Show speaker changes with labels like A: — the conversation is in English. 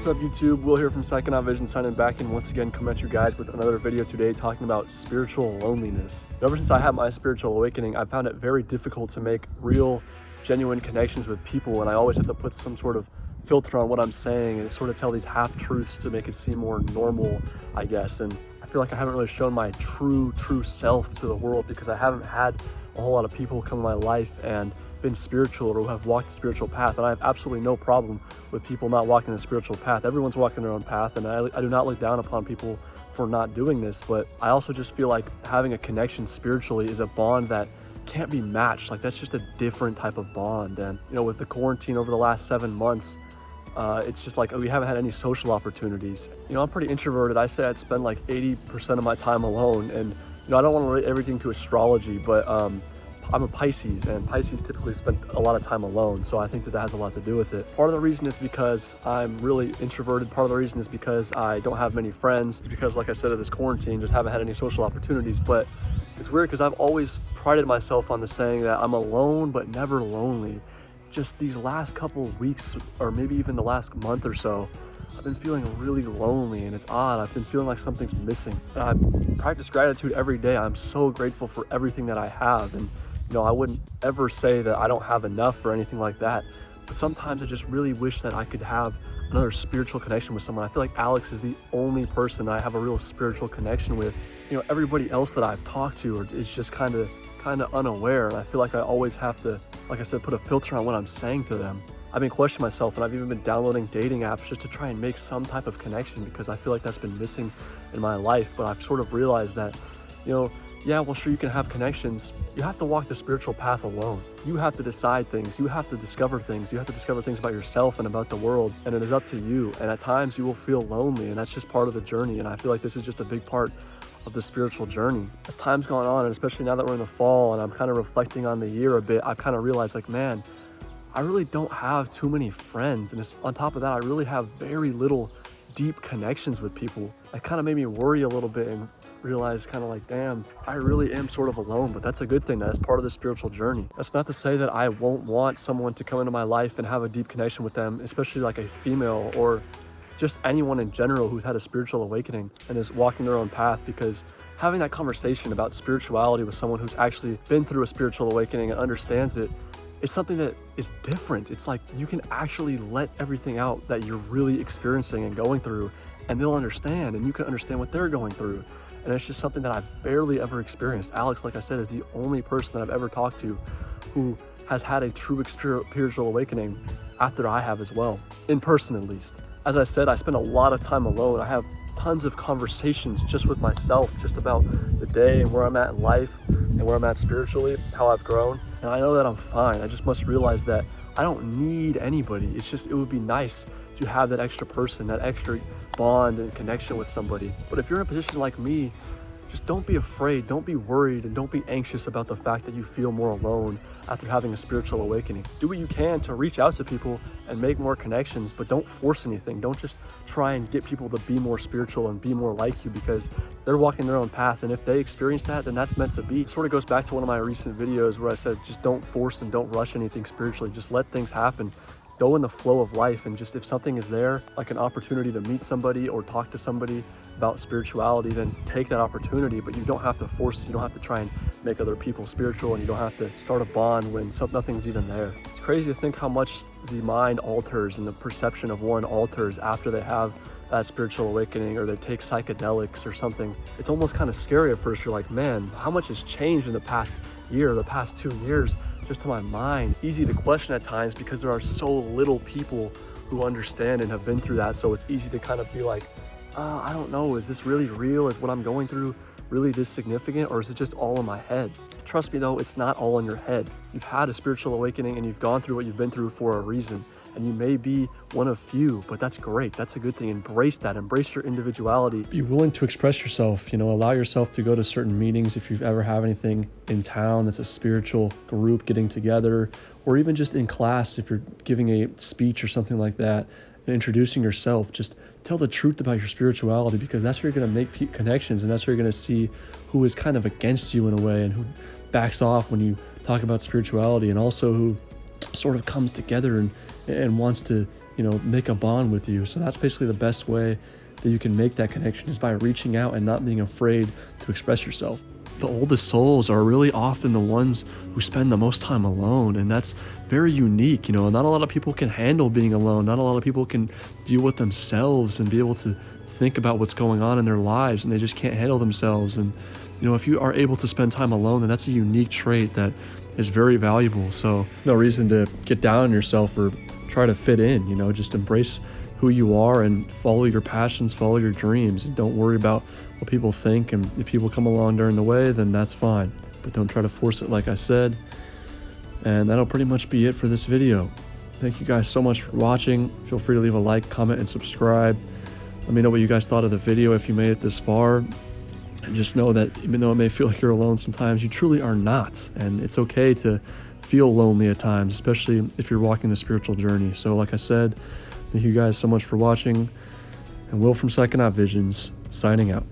A: What's up YouTube? Will here from PSYCHONAUT Visions signing back in once again, coming at you guys with another video today talking about spiritual loneliness. Ever since I had my spiritual awakening, I found it very difficult to make real, genuine connections with people, and I always have to put some sort of filter on what I'm saying and sort of tell these half-truths to make it seem more normal, I guess. And I feel like I haven't really shown my true self to the world because I haven't had a whole lot of people come in my life and been spiritual or who have walked the spiritual path. And I have absolutely no problem with people not walking the spiritual path. Everyone's walking their own path, and I do not look down upon people for not doing this, but I also just feel like having a connection spiritually is a bond that can't be matched. Like, that's just a different type of bond. And you know, with the quarantine over the last 7 months, it's just like we haven't had any social opportunities. You know, I'm pretty introverted. I say I'd spend like 80% of my time alone, and you know, I don't want to relate everything to astrology, but I'm a Pisces, and Pisces typically spend a lot of time alone, so I think that has a lot to do with it. Part of the reason is because I'm really introverted. Part of the reason is because I don't have many friends, because like I said, of this quarantine, just haven't had any social opportunities. But it's weird because I've always prided myself on the saying that I'm alone but never lonely. Just these last couple of weeks, or maybe even the last month or so, I've been feeling really lonely, and it's odd. I've been feeling like something's missing. And I practice gratitude every day. I'm so grateful for everything that I have, and you know, I wouldn't ever say that I don't have enough or anything like that, but sometimes I just really wish that I could have another spiritual connection with someone. I feel like Alex is the only person I have a real spiritual connection with. You know, everybody else that I've talked to is just kind of unaware, and I feel like I always have to, like I said, put a filter on what I'm saying to them. I've been questioning myself, and I've even been downloading dating apps just to try and make some type of connection because I feel like that's been missing in my life. But I've sort of realized that, you know, yeah, well, sure, you can have connections. You have to walk the spiritual path alone. You have to decide things. You have to discover things. You have to discover things about yourself and about the world, and it is up to you. And at times you will feel lonely, and that's just part of the journey. And I feel like this is just a big part of the spiritual journey. As time's gone on, and especially now that we're in the fall and I'm kind of reflecting on the year a bit, I've kind of realized, like, man, I really don't have too many friends. And on top of that, I really have very little deep connections with people. It kind of made me worry a little bit and realize kind of like, damn, I really am sort of alone. But that's a good thing. That's part of the spiritual journey. That's not to say that I won't want someone to come into my life and have a deep connection with them, especially like a female or just anyone in general who's had a spiritual awakening and is walking their own path, because having that conversation about spirituality with someone who's actually been through a spiritual awakening and understands it, it's something that is different. It's like you can actually let everything out that you're really experiencing and going through, and they'll understand, and you can understand what they're going through. And it's just something that I've barely ever experienced. Alex, like I said, is the only person that I've ever talked to who has had a true spiritual awakening after I have as well, in person at least. As I said, I spend a lot of time alone. I have tons of conversations just with myself, just about the day and where I'm at in life and where I'm at spiritually, how I've grown. And I know that I'm fine. I just must realize that I don't need anybody. It's just, it would be nice to have that extra person, that extra bond and connection with somebody. But if you're in a position like me, just don't be afraid, don't be worried, and don't be anxious about the fact that you feel more alone after having a spiritual awakening. Do what you can to reach out to people and make more connections, but don't force anything. Don't just try and get people to be more spiritual and be more like you, because they're walking their own path, and if they experience that, then that's meant to be. It sort of goes back to one of my recent videos where I said, just don't force and don't rush anything spiritually. Just let things happen. Go in the flow of life, and just if something is there, like an opportunity to meet somebody or talk to somebody about spirituality, then take that opportunity. But you don't have to force it. You don't have to try and make other people spiritual, and you don't have to start a bond when nothing's even there. It's crazy to think how much the mind alters and the perception of one alters after they have that spiritual awakening or they take psychedelics or something. It's almost kind of scary at first. You're like, man, how much has changed in the past year, the past 2 years, just to my mind. Easy to question at times because there are so little people who understand and have been through that. So it's easy to kind of be like, I don't know, is this really real? Is what I'm going through really this significant, or is it just all in my head? Trust me though, it's not all in your head. You've had a spiritual awakening and you've gone through what you've been through for a reason. And you may be one of few, but that's great. That's a good thing. Embrace that. Embrace your individuality. Be willing to express yourself. You know, allow yourself to go to certain meetings if you've ever have anything in town that's a spiritual group getting together, or even just in class if you're giving a speech or something like that and introducing yourself. Just tell the truth about your spirituality, because that's where you're going to make connections, and that's where you're going to see who is kind of against you in a way and who backs off when you talk about spirituality, and also who sort of comes together and wants to, make a bond with you. So that's basically the best way that you can make that connection, is by reaching out and not being afraid to express yourself. The oldest souls are really often the ones who spend the most time alone, and that's very unique. Not a lot of people can handle being alone. Not a lot of people can deal with themselves and be able to think about what's going on in their lives, and they just can't handle themselves. And if you are able to spend time alone, then that's a unique trait that is very valuable. So no reason to get down on yourself or try to fit in. Just embrace who you are and follow your passions, follow your dreams, and don't worry about what people think. And if people come along during the way, then that's fine, but don't try to force it, like I said. And that'll pretty much be it for this video. Thank you guys so much for watching. Feel free to leave a like, comment, and subscribe. Let me know what you guys thought of the video if you made it this far. And just know that even though it may feel like you're alone sometimes, you truly are not. And it's okay to feel lonely at times, especially if you're walking the spiritual journey. So like I said, thank you guys so much for watching. And Will from Psychonaut Visions, signing out.